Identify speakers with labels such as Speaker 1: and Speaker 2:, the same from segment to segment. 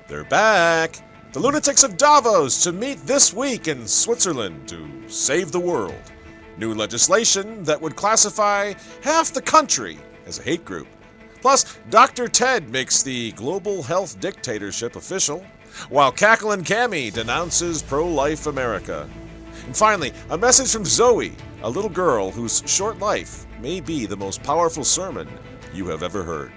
Speaker 1: They're back! The lunatics of Davos to meet this week in Switzerland to save the world. New legislation that would classify half the country as a hate group. Plus, Dr. Ted makes the global health dictatorship official, while Cacklin' Cammy denounces pro-life America. And finally, a message from Zoe, a little girl whose short life may be the most powerful sermon you have ever heard.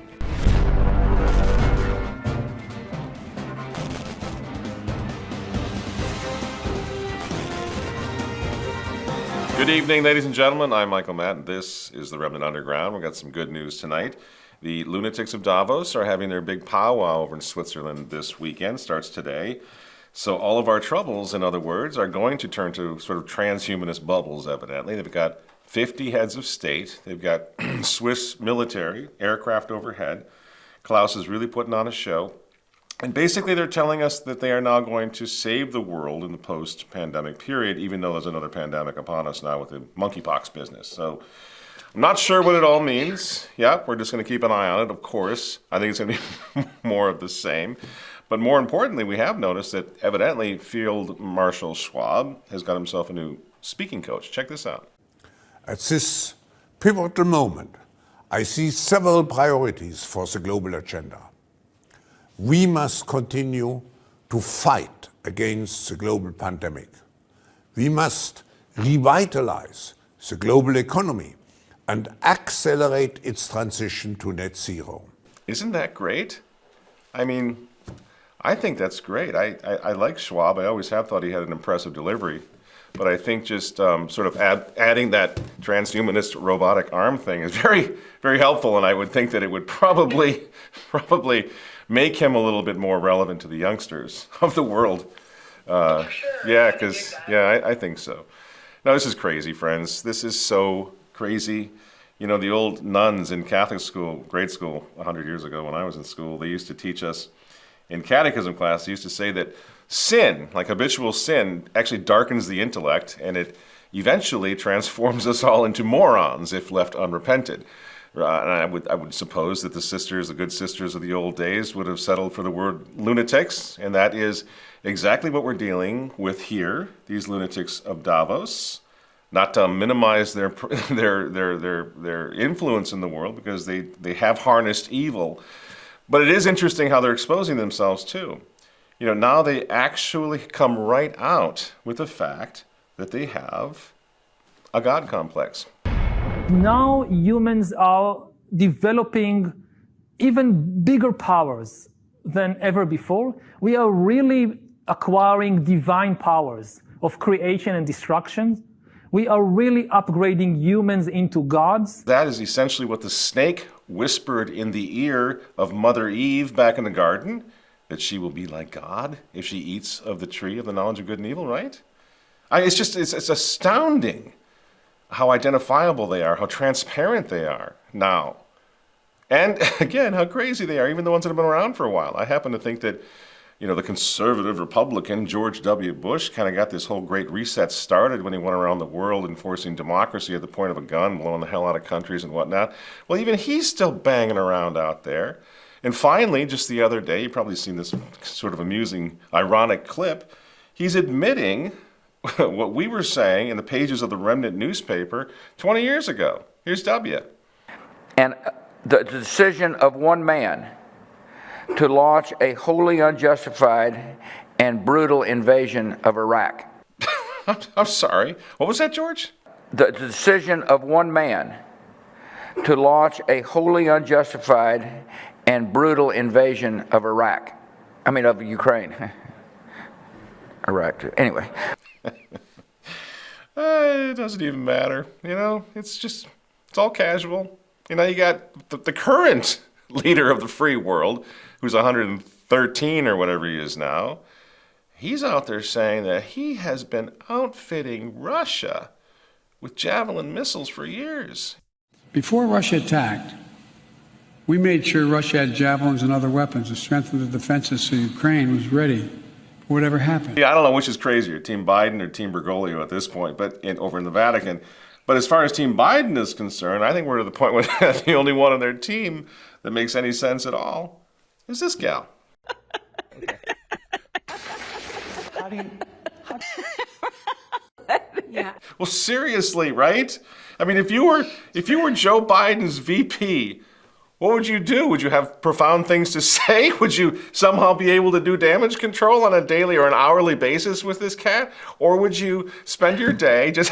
Speaker 1: Good evening, ladies and gentlemen. I'm Michael Matt, and this is the Remnant Underground. We've got some good news tonight. The lunatics of Davos are having their big powwow over in Switzerland this weekend. Starts today. So all of our troubles, in other words, are going to turn to sort of transhumanist bubbles, evidently. They've got 50 heads of state. They've got Swiss military, aircraft overhead. Klaus is really putting on a show. And basically they're telling us that they are now going to save the world in the post-pandemic period, even though there's another pandemic upon us now with the monkeypox business. So I'm not sure what it all means. Yeah, we're just going to keep an eye on it, of course. I think it's going to be more of the same. But more importantly, we have noticed that evidently Field Marshal Schwab has got himself a new speaking coach. Check this out.
Speaker 2: At this pivotal moment, I see several priorities for the global agenda. We must continue to fight against the global pandemic. We must revitalize the global economy and accelerate its transition to net zero.
Speaker 1: Isn't that great? I mean, I think that's great. I like Schwab. I always have thought he had an impressive delivery. But I think just sort of adding that transhumanist robotic arm thing is very, very helpful. And I would think that it would probably make him a little bit more relevant to the youngsters of the world.
Speaker 3: Sure.
Speaker 1: Yeah, because, I think so. No, this is crazy, friends. This is so crazy. You know, the old nuns in Catholic school, grade school, 100 years ago when I was in school, they used to teach us in catechism class, they used to say that sin, like habitual sin, actually darkens the intellect, and it eventually transforms us all into morons if left unrepented. And I would suppose that the good sisters of the old days would have settled for the word lunatics, and that is exactly what we're dealing with here, these lunatics of Davos. Not to minimize their influence in the world, because they have harnessed evil. But it is interesting how they're exposing themselves too. You know, now they actually come right out with the fact that they have a God complex.
Speaker 4: Now humans are developing even bigger powers than ever before. We are really acquiring divine powers of creation and destruction. We are really upgrading humans into gods.
Speaker 1: That is essentially what the snake whispered in the ear of Mother Eve back in the garden, that she will be like God if she eats of the tree of the knowledge of good and evil, right? It's astounding how identifiable they are, how transparent they are now. And again, how crazy they are, even the ones that have been around for a while. I happen to think that, you know, the conservative Republican George W. Bush kind of got this whole great reset started when he went around the world enforcing democracy at the point of a gun, blowing the hell out of countries and whatnot. Well, even he's still banging around out there. And finally, just the other day, you've probably seen this sort of amusing, ironic clip, he's admitting what we were saying in the pages of the Remnant newspaper 20 years ago. Here's W.
Speaker 3: And the decision of one man to launch a wholly unjustified and brutal invasion of Iraq.
Speaker 1: I'm sorry. What was that, George?
Speaker 3: The decision of one man to launch a wholly unjustified and brutal invasion of Iraq. I mean, of Ukraine. Iraq, too. Anyway.
Speaker 1: It doesn't even matter. You know, it's all casual. You know, you got the current leader of the free world, who's 113 or whatever he is now. He's out there saying that he has been outfitting Russia with Javelin missiles for years.
Speaker 5: Before Russia attacked, we made sure Russia had javelins and other weapons to strengthen the defenses so Ukraine was ready for whatever happened.
Speaker 1: Yeah, I don't know which is crazier, Team Biden or Team Bergoglio at this point, but over in the Vatican. But as far as Team Biden is concerned, I think we're to the point where the only one on their team that makes any sense at all is this gal.
Speaker 6: Okay. Yeah.
Speaker 1: Well, seriously, right? I mean, if you were Joe Biden's VP, what would you do? Would you have profound things to say? Would you somehow be able to do damage control on a daily or an hourly basis with this cat? Or would you spend your day just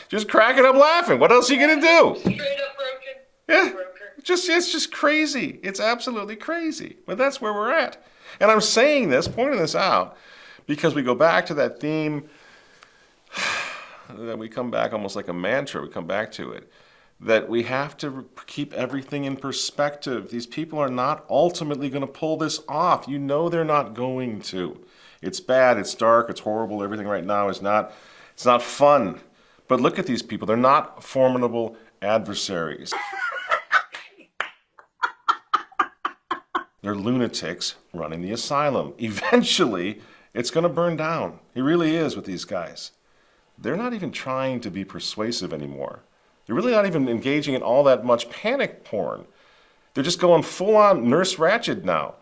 Speaker 1: just cracking up laughing? What else are you gonna do?
Speaker 7: Straight up broken.
Speaker 1: Yeah,
Speaker 7: Broken.
Speaker 1: it's just crazy. It's absolutely crazy. But that's where we're at. And I'm saying this, pointing this out, because we go back to that theme that we come back almost like a mantra. We come back to it, that we have to keep everything in perspective. These people are not ultimately going to pull this off. You know they're not going to. It's bad. It's dark. It's horrible. Everything right now is not. It's not fun. But look at these people. They're not formidable adversaries. They're lunatics running the asylum. Eventually, it's going to burn down. It really is with these guys. They're not even trying to be persuasive anymore. They're really not even engaging in all that much panic porn. They're just going full-on Nurse Ratched now.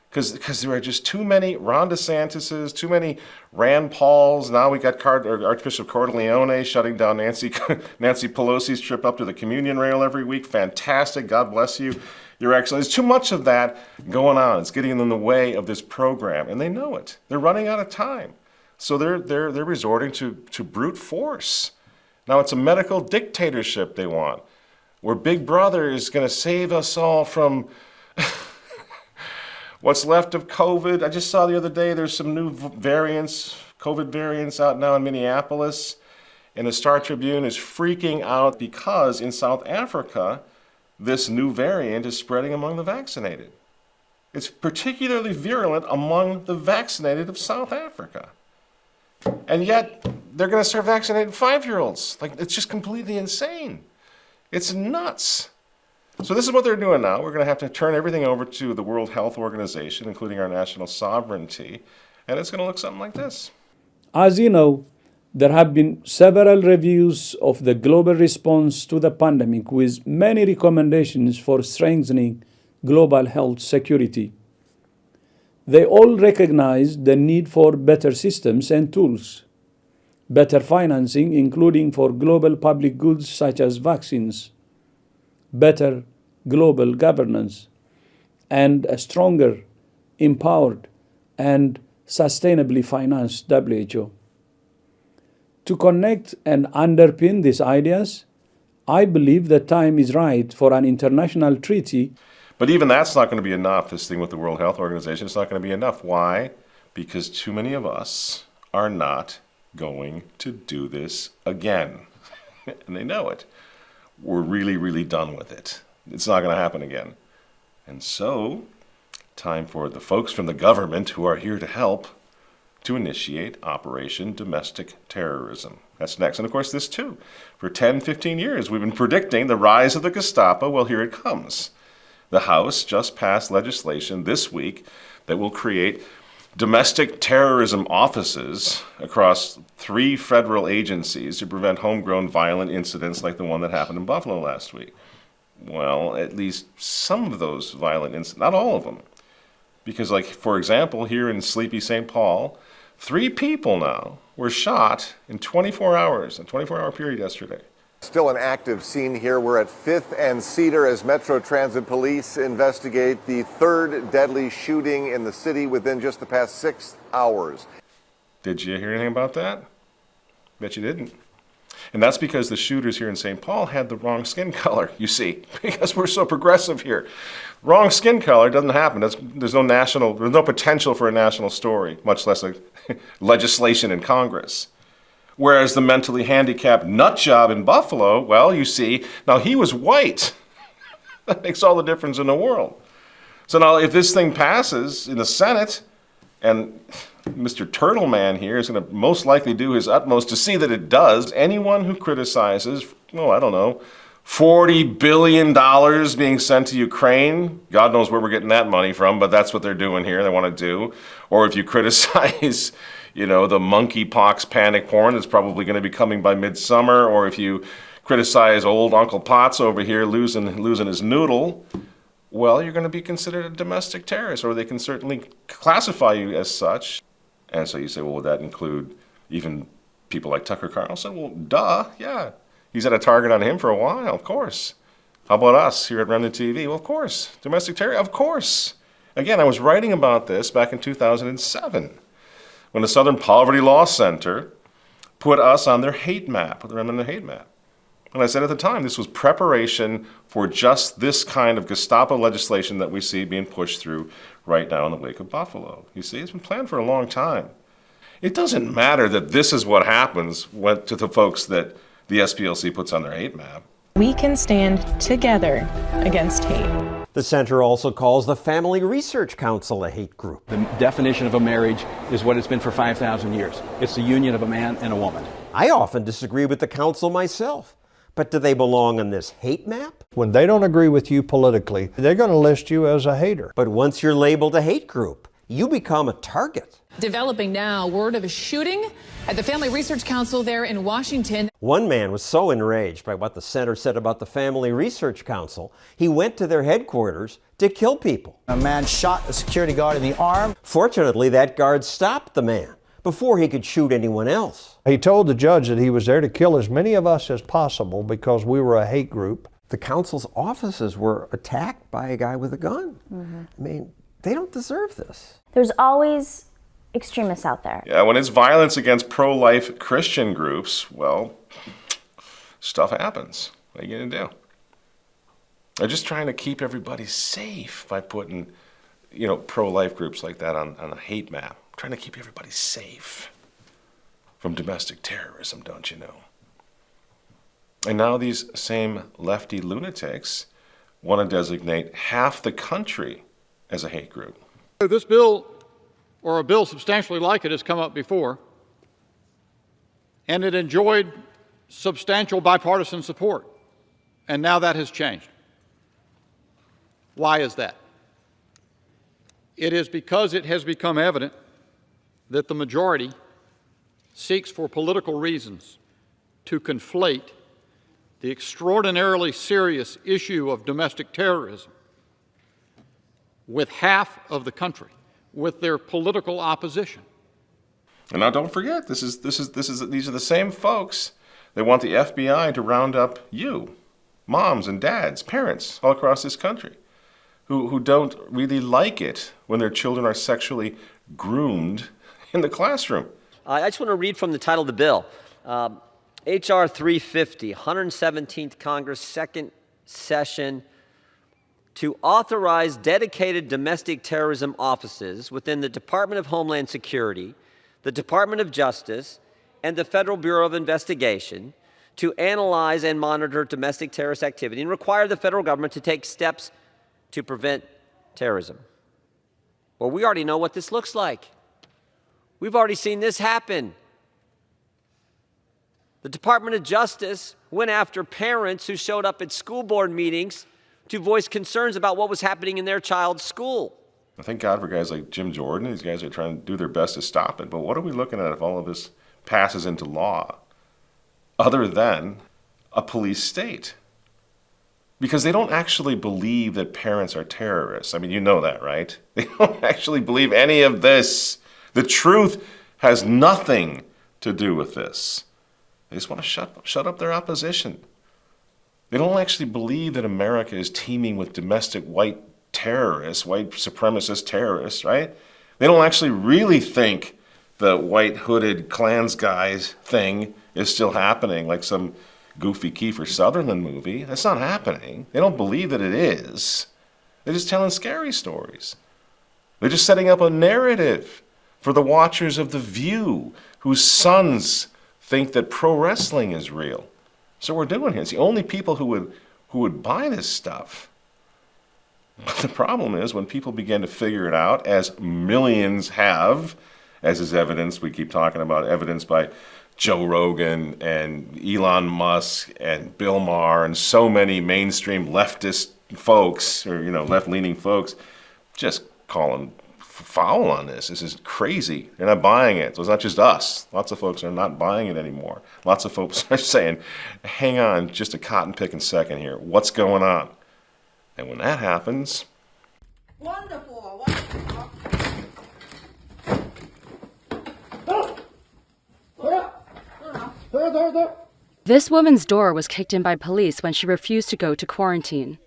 Speaker 1: Because there are just too many Ron DeSantis's, too many Rand Pauls. Now we got Archbishop Cordileone shutting down Nancy Pelosi's trip up to the communion rail every week. Fantastic. God bless you, Your Excellency. There's too much of that going on. It's getting in the way of this program, and they know it. They're running out of time. So they're resorting to brute force. Now it's a medical dictatorship they want, where Big Brother is going to save us all from what's left of COVID. I just saw the other day there's some new variants, COVID variants out now in Minneapolis, and the Star Tribune is freaking out because in South Africa, this new variant is spreading among the vaccinated. It's particularly virulent among the vaccinated of South Africa. And yet, they're going to start vaccinating 5-year-olds. Like, it's just completely insane. It's nuts. So this is what they're doing now. We're going to have to turn everything over to the World Health Organization, including our national sovereignty, and it's going to look something like this.
Speaker 8: As you know, there have been several reviews of the global response to the pandemic with many recommendations for strengthening global health security. They all recognize the need for better systems and tools, better financing, including for global public goods such as vaccines, better global governance, and a stronger, empowered, and sustainably financed WHO. To connect and underpin these ideas, I believe the time is right for an international treaty.
Speaker 1: But even that's not going to be enough, this thing with the World Health Organization. It's not going to be enough. Why? Because too many of us are not going to do this again. And they know it. We're really, really done with it. It's not going to happen again. And so, time for the folks from the government who are here to help to initiate Operation Domestic Terrorism. That's next. And of course, this too. For 10, 15 years, we've been predicting the rise of the Gestapo. Well, here it comes. The House just passed legislation this week that will create domestic terrorism offices across 3 federal agencies to prevent homegrown violent incidents like the one that happened in Buffalo last week. Well, at least some of those violent incidents, not all of them. Because, like, for example, here in sleepy St. Paul, 3 people now were shot in 24 hours, a 24-hour period yesterday.
Speaker 9: Still an active scene here. We're at 5th and Cedar as Metro Transit Police investigate the 3rd deadly shooting in the city within just the past 6 hours.
Speaker 1: Did you hear anything about that? Bet you didn't. And that's because the shooters here in St. Paul had the wrong skin color, you see, because we're so progressive here. Wrong skin color doesn't happen. There's no potential for a national story, much less a legislation in Congress. Whereas the mentally handicapped nut job in Buffalo, well, you see, now he was white. That makes all the difference in the world. So now if this thing passes in the Senate, and Mr. Turtle Man here is going to most likely do his utmost to see that it does, anyone who criticizes, $40 billion being sent to Ukraine, God knows where we're getting that money from, but that's what they're doing here, they want to do. Or if you criticize the monkeypox panic porn that's probably going to be coming by midsummer, or if you criticize old Uncle Potts over here losing his noodle, well, you're going to be considered a domestic terrorist, or they can certainly classify you as such. And so you say, well, would that include even people like Tucker Carlson? Well, duh, yeah. He's had a target on him for a while, of course. How about us here at Remnant TV? Well, of course. Domestic terror? Of course. Again, I was writing about this back in 2007 when the Southern Poverty Law Center put us on their hate map, the Remnant hate map. And I said at the time, this was preparation for just this kind of Gestapo legislation that we see being pushed through right now in the wake of Buffalo. You see, it's been planned for a long time. It doesn't matter that this is what happens to the folks that the SPLC puts on their hate map.
Speaker 6: We can stand together against hate.
Speaker 7: The center also calls the Family Research Council a hate group.
Speaker 10: The definition of a marriage is what it's been for 5,000 years. It's the union of a man and a woman.
Speaker 7: I often disagree with the council myself. But do they belong on this hate map?
Speaker 11: When they don't agree with you politically, they're going to list you as a hater.
Speaker 7: But once you're labeled a hate group, you become a target.
Speaker 12: Developing now word of a shooting at the Family Research Council there in Washington.
Speaker 7: One man was so enraged by what the center said about the Family Research Council, he went to their headquarters to kill people.
Speaker 13: A man shot a security guard in the arm.
Speaker 7: Fortunately, that guard stopped the man before he could shoot anyone else.
Speaker 11: He told the judge that he was there to kill as many of us as possible because we were a hate group.
Speaker 7: The council's offices were attacked by a guy with a gun. I mean, they don't deserve this.
Speaker 14: There's always extremists out there.
Speaker 1: Yeah, when it's violence against pro-life Christian groups, well, stuff happens. What are you going to do? They're just trying to keep everybody safe by putting, pro-life groups like that on a hate map. Trying to keep everybody safe from domestic terrorism, don't you know? And now these same lefty lunatics want to designate half the country as a hate group.
Speaker 5: This bill, or a bill substantially like it, has come up before, and it enjoyed substantial bipartisan support, and now that has changed. Why is that? It is because it has become evident that the majority seeks for political reasons to conflate the extraordinarily serious issue of domestic terrorism with half of the country, with their political opposition.
Speaker 1: And now don't forget, these are the same folks that want the FBI to round up you, moms and dads, parents all across this country, who don't really like it when their children are sexually groomed in the classroom.
Speaker 7: I just want to read from the title of the bill. H.R. 350, 117th Congress, second session, to authorize dedicated domestic terrorism offices within the Department of Homeland Security, the Department of Justice, and the Federal Bureau of Investigation to analyze and monitor domestic terrorist activity and require the federal government to take steps to prevent terrorism. Well, we already know what this looks like. We've already seen this happen. The Department of Justice went after parents who showed up at school board meetings to voice concerns about what was happening in their child's school.
Speaker 1: I thank God for guys like Jim Jordan. These guys are trying to do their best to stop it. But what are we looking at if all of this passes into law, other than a police state? Because they don't actually believe that parents are terrorists. I mean, you know that, right? They don't actually believe any of this. The truth has nothing to do with this. They just want to shut up their opposition. They don't actually believe that America is teeming with domestic white terrorists, white supremacist terrorists, right? They don't actually really think the white hooded Klans guys thing is still happening like some goofy Kiefer Sutherland movie. That's not happening. They don't believe that it is. They're just telling scary stories. They're just setting up a narrative for the watchers of The View, whose sons think that pro wrestling is real. So we're doing here. It's the only people who would buy this stuff. But the problem is when people begin to figure it out, as millions have, as is evidenced, we keep talking about evidence by Joe Rogan and Elon Musk and Bill Maher and so many mainstream leftist folks, or left-leaning folks, just calling foul on this. This is crazy. They're not buying it. So it's not just us. Lots of folks are not buying it anymore. Lots of folks are saying, hang on just a cotton-picking second here. What's going on? And when that happens...
Speaker 15: Wonderful.
Speaker 16: This woman's door was kicked in by police when she refused to go to quarantine.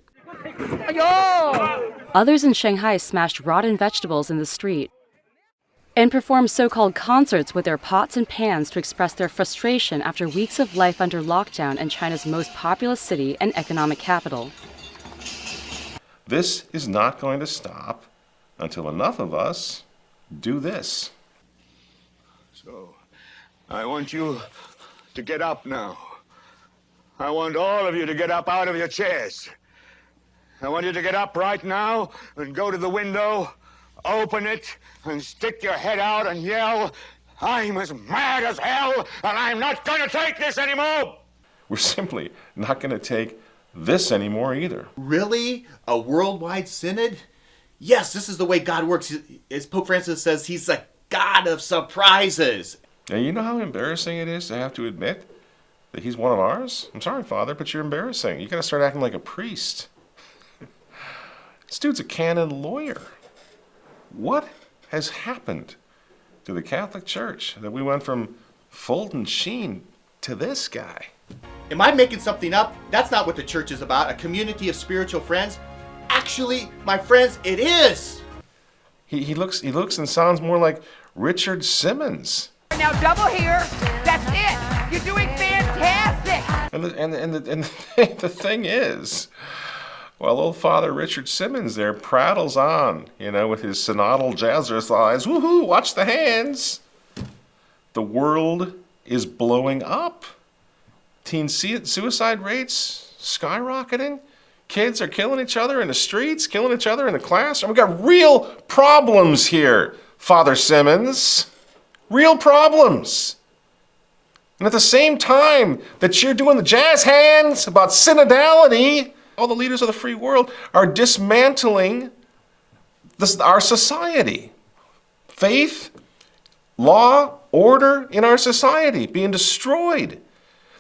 Speaker 16: Others in Shanghai smashed rotten vegetables in the street and performed so-called concerts with their pots and pans to express their frustration after weeks of life under lockdown in China's most populous city and economic capital.
Speaker 1: This is not going to stop until enough of us do this.
Speaker 17: So, I want you to get up now. I want all of you to get up out of your chairs. I want you to get up right now and go to the window, open it, and stick your head out and yell, "I'm as mad as hell, and I'm not going to take this anymore!"
Speaker 1: We're simply not going to take this anymore either.
Speaker 18: Really? A worldwide synod? Yes, this is the way God works. As Pope Francis says, he's a God of surprises.
Speaker 1: Now, you know how embarrassing it is to have to admit that he's one of ours? I'm sorry, Father, but you're embarrassing. You got to start acting like a priest. This dude's a canon lawyer. What has happened to the Catholic Church that we went from Fulton Sheen to this guy?
Speaker 18: Am I making something up? That's not what the church is about, a community of spiritual friends. Actually, my friends, it is.
Speaker 1: He looks and sounds more like Richard Simmons.
Speaker 15: Now double here. That's it. You're doing fantastic.
Speaker 1: And the thing is, well, old Father Richard Simmons there prattles on, with his synodal jazzercise. Woohoo! Watch the hands. The world is blowing up. Teen suicide rates skyrocketing. Kids are killing each other in the streets, killing each other in the classroom. We've got real problems here, Father Simmons. Real problems. And at the same time that you're doing the jazz hands about synodality, all the leaders of the free world are dismantling our society. Faith, law, order in our society being destroyed.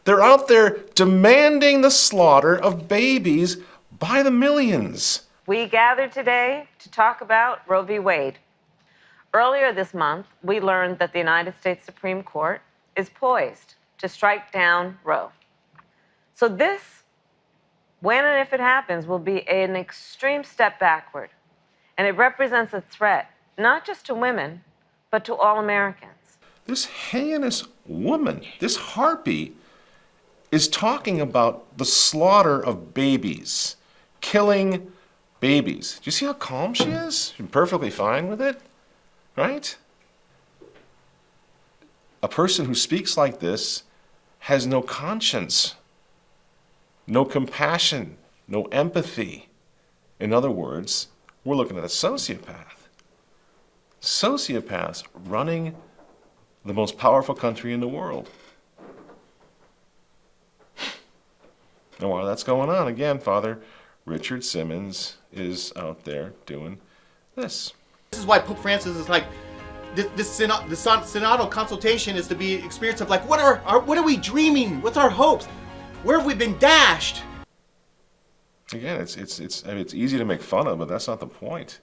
Speaker 1: They're out there demanding the slaughter of babies by the millions.
Speaker 19: We gathered today to talk about Roe v. Wade. Earlier this month, we learned that the United States Supreme Court is poised to strike down Roe. So this, when and if it happens, will be an extreme step backward. And it represents a threat, not just to women, but to all Americans.
Speaker 1: This heinous woman, this harpy, is talking about the slaughter of babies, killing babies. Do you see how calm she is? She's perfectly fine with it, right? A person who speaks like this has no conscience, no compassion, no empathy. In other words, we're looking at a sociopath. Sociopaths running the most powerful country in the world. And while that's going on, again, Father Richard Simmons is out there doing this.
Speaker 18: This is why Pope Francis is like, the synodal consultation is to be an experience of like, what are we dreaming? What's our hopes? Where have we been dashed?
Speaker 1: Again, it's easy to make fun of, but that's not the point.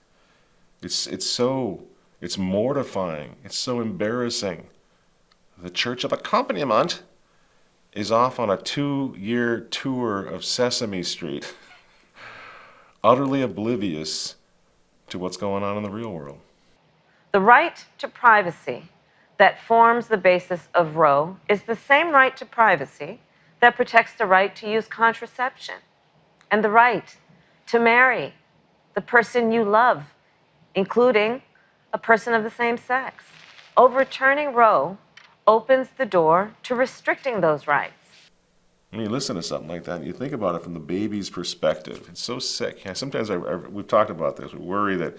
Speaker 1: It's mortifying. It's so embarrassing. The Church of Accompaniment is off on a 2-year tour of Sesame Street, utterly oblivious to what's going on in the real world.
Speaker 19: The right to privacy that forms the basis of Roe is the same right to privacy that protects the right to use contraception and the right to marry the person you love, including a person of the same sex. Overturning Roe opens the door to restricting those rights.
Speaker 1: When you listen to something like that, you think about it from the baby's perspective. It's so sick. Sometimes we've talked about this. We worry that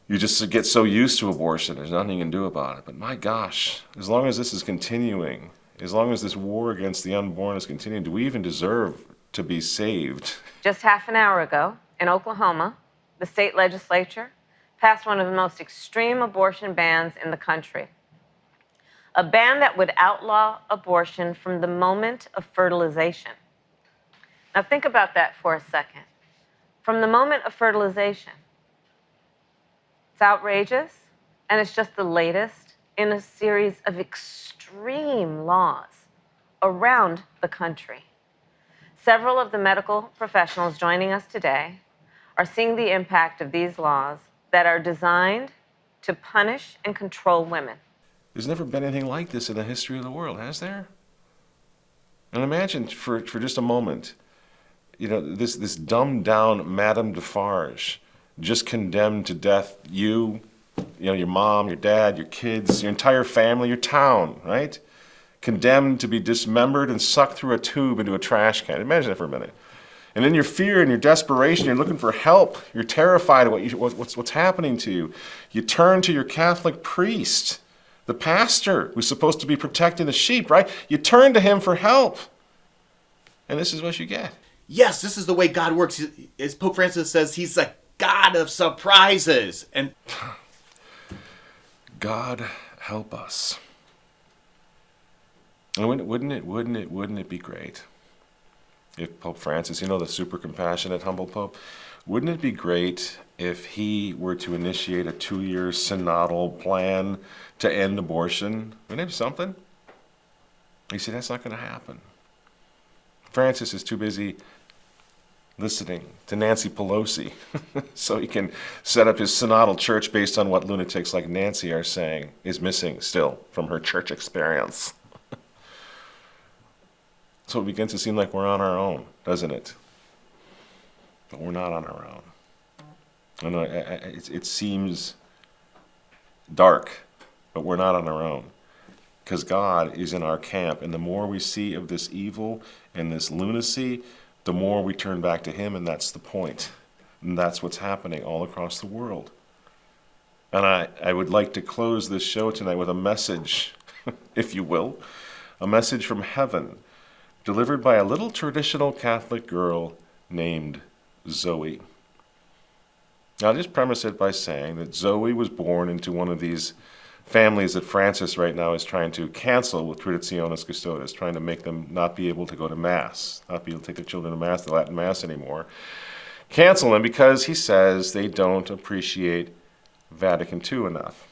Speaker 1: you just get so used to abortion, there's nothing you can do about it. But my gosh, as long as this is continuing, as long as this war against the unborn is continuing, do we even deserve to be saved?
Speaker 19: Just half an hour ago, in Oklahoma, the state legislature passed one of the most extreme abortion bans in the country. A ban that would outlaw abortion from the moment of fertilization. Now think about that for a second. from the moment of fertilization. It's outrageous, and it's just the latest in a series of extreme laws around the country. Several of the medical professionals joining us today are seeing the impact of these laws that are designed to punish and control women.
Speaker 1: There's never been anything like this in the history of the world, has there? And imagine for just a moment, this dumbed down Madame Defarge just condemned to death your mom, your dad, your kids, your entire family, your town, right? Condemned to be dismembered and sucked through a tube into a trash can. Imagine that for a minute. And in your fear and your desperation, you're looking for help. You're terrified of what's happening to you. You turn to your Catholic priest, the pastor who's supposed to be protecting the sheep, right? You turn to him for help. And this is what you get.
Speaker 18: Yes, this is the way God works. As Pope Francis says, he's a God of surprises. And
Speaker 1: God help us. And wouldn't it be great if Pope Francis, the super compassionate, humble Pope, wouldn't it be great if he were to initiate a 2-year synodal plan to end abortion? Wouldn't it be something? You see, that's not going to happen. Francis is too busy listening to Nancy Pelosi so he can set up his synodal church based on what lunatics like Nancy are saying is missing still from her church experience. So it begins to seem like we're on our own, doesn't it? But we're not on our own. I know it seems dark, but we're not on our own. Because God is in our camp, and the more we see of this evil and this lunacy, the more we turn back to Him, and that's the point. And that's what's happening all across the world. And I would like to close this show tonight with a message, if you will, a message from heaven, delivered by a little traditional Catholic girl named Zoe. Now, I'll just premise it by saying that Zoe was born into one of these families that Francis right now is trying to cancel with Traditionis Custodes, trying to make them not be able to go to Mass, not be able to take their children to Mass, the Latin Mass anymore. Cancel them because he says they don't appreciate Vatican II enough.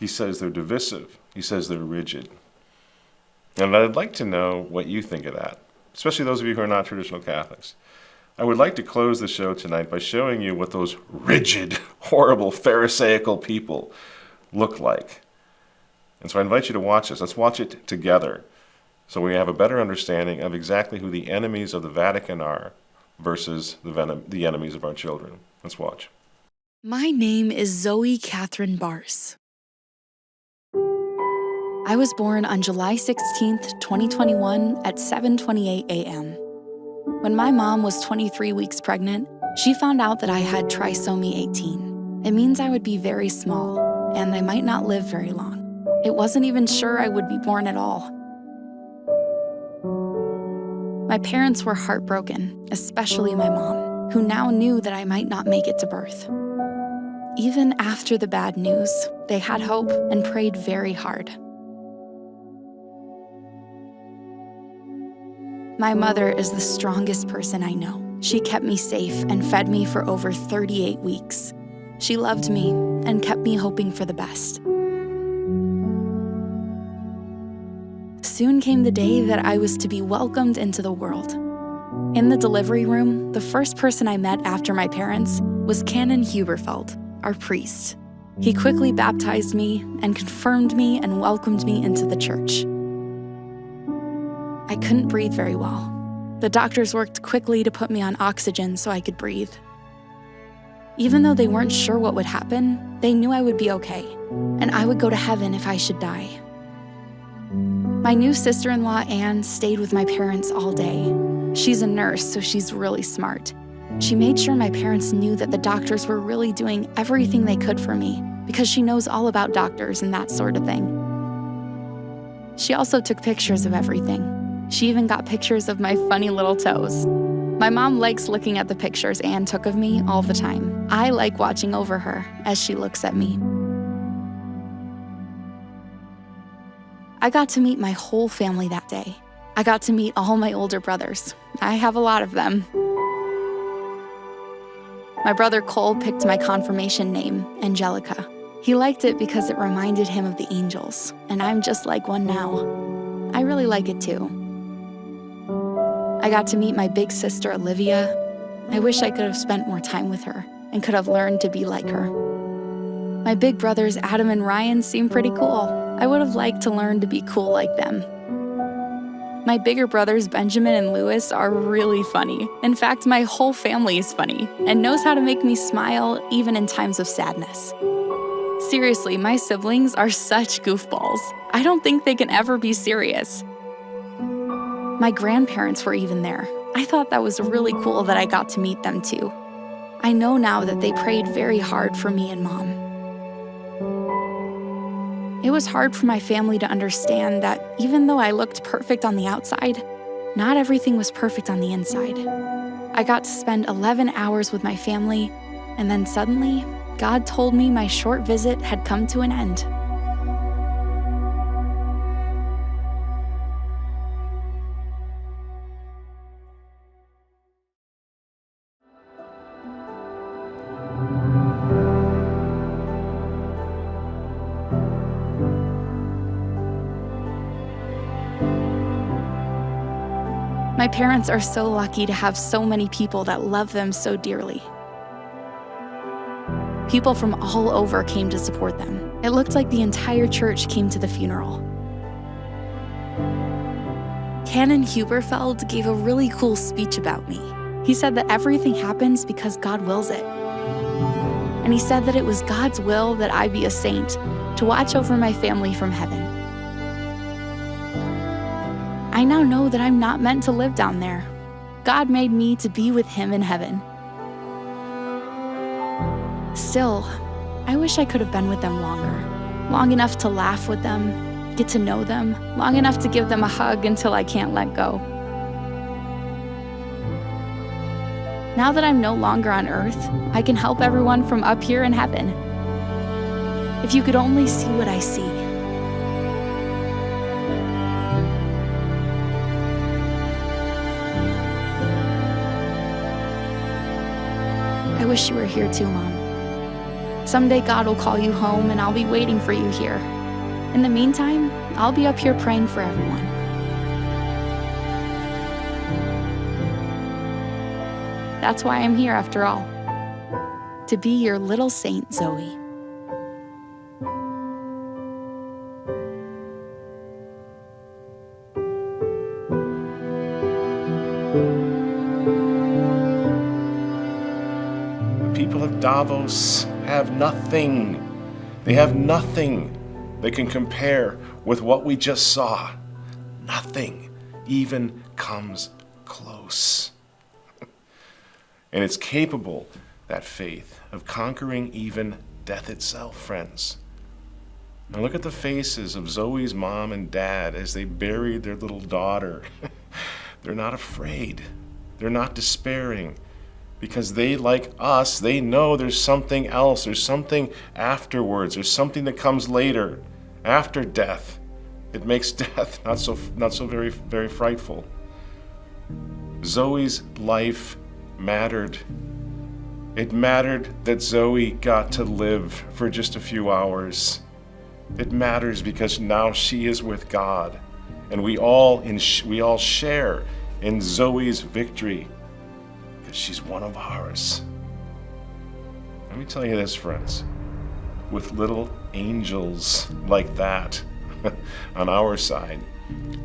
Speaker 1: He says they're divisive. He says they're rigid. And I'd like to know what you think of that, especially those of you who are not traditional Catholics. I would like to close the show tonight by showing you what those rigid, horrible, pharisaical people look like. And so I invite you to watch this. Let's watch it together so we have a better understanding of exactly who the enemies of the Vatican are versus the enemies of our children. Let's watch.
Speaker 20: My name is Zoe Catherine Bars. I was born on July 16th, 2021 at 7:28 a.m. When my mom was 23 weeks pregnant, she found out that I had trisomy 18. It means I would be very small, and I might not live very long. It wasn't even sure I would be born at all. My parents were heartbroken, especially my mom, who now knew that I might not make it to birth. Even after the bad news, they had hope and prayed very hard. My mother is the strongest person I know. She kept me safe and fed me for over 38 weeks. She loved me and kept me hoping for the best. Soon came the day that I was to be welcomed into the world. In the delivery room, the first person I met after my parents was Canon Huberfeld, our priest. He quickly baptized me and confirmed me and welcomed me into the church. I couldn't breathe very well. The doctors worked quickly to put me on oxygen so I could breathe. Even though they weren't sure what would happen, they knew I would be okay, and I would go to heaven if I should die. My new sister-in-law, Anne, stayed with my parents all day. She's a nurse, so she's really smart. She made sure my parents knew that the doctors were really doing everything they could for me, because she knows all about doctors and that sort of thing. She also took pictures of everything. She even got pictures of my funny little toes. My mom likes looking at the pictures Anne took of me all the time. I like watching over her as she looks at me. I got to meet my whole family that day. I got to meet all my older brothers. I have a lot of them. My brother Cole picked my confirmation name, Angelica. He liked it because it reminded him of the angels, and I'm just like one now. I really like it too. I got to meet my big sister Olivia. I wish I could have spent more time with her and could have learned to be like her. My big brothers Adam and Ryan seem pretty cool. I would have liked to learn to be cool like them. My bigger brothers Benjamin and Lewis are really funny. In fact, my whole family is funny and knows how to make me smile even in times of sadness. Seriously, my siblings are such goofballs. I don't think they can ever be serious. My grandparents were even there. I thought that was really cool that I got to meet them too. I know now that they prayed very hard for me and Mom. It was hard for my family to understand that even though I looked perfect on the outside, not everything was perfect on the inside. I got to spend 11 hours with my family, and then suddenly, God told me my short visit had come to an end. My parents are so lucky to have so many people that love them so dearly. People from all over came to support them. It looked like the entire church came to the funeral. Canon Huberfeld gave a really cool speech about me. He said that everything happens because God wills it. And he said that it was God's will that I be a saint, to watch over my family from heaven. I now know that I'm not meant to live down there. God made me to be with him in heaven. Still, I wish I could have been with them longer. Long enough to laugh with them, get to know them, long enough to give them a hug until I can't let go. Now that I'm no longer on earth, I can help everyone from up here in heaven. If you could only see what I see. I wish you were here too, Mom. Someday God will call you home and I'll be waiting for you here. In the meantime, I'll be up here praying for everyone. That's why I'm here after all. To be your little Saint Zoe.
Speaker 1: People of Davos have nothing. They have nothing that can compare with what we just saw. Nothing even comes close. And it's capable, that faith, of conquering even death itself, friends. Now look at the faces of Zoe's mom and dad as they buried their little daughter. They're not afraid. They're not despairing. Because they, like us, they know there's something else. There's something afterwards. There's something that comes later, after death. It makes death not so very, very frightful. Zoe's life mattered. It mattered that Zoe got to live for just a few hours. It matters because now she is with God, and we all share in Zoe's victory. She's one of ours. Let me tell you this, friends. With little angels like that on our side,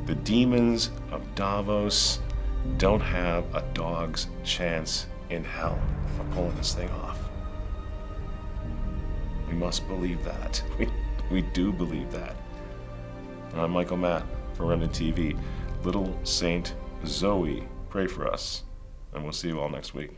Speaker 1: the demons of Davos don't have a dog's chance in hell of pulling this thing off. We must believe that. We do believe that. I'm Michael Matt for Remnant TV. Little Saint Zoe, pray for us. And we'll see you all next week.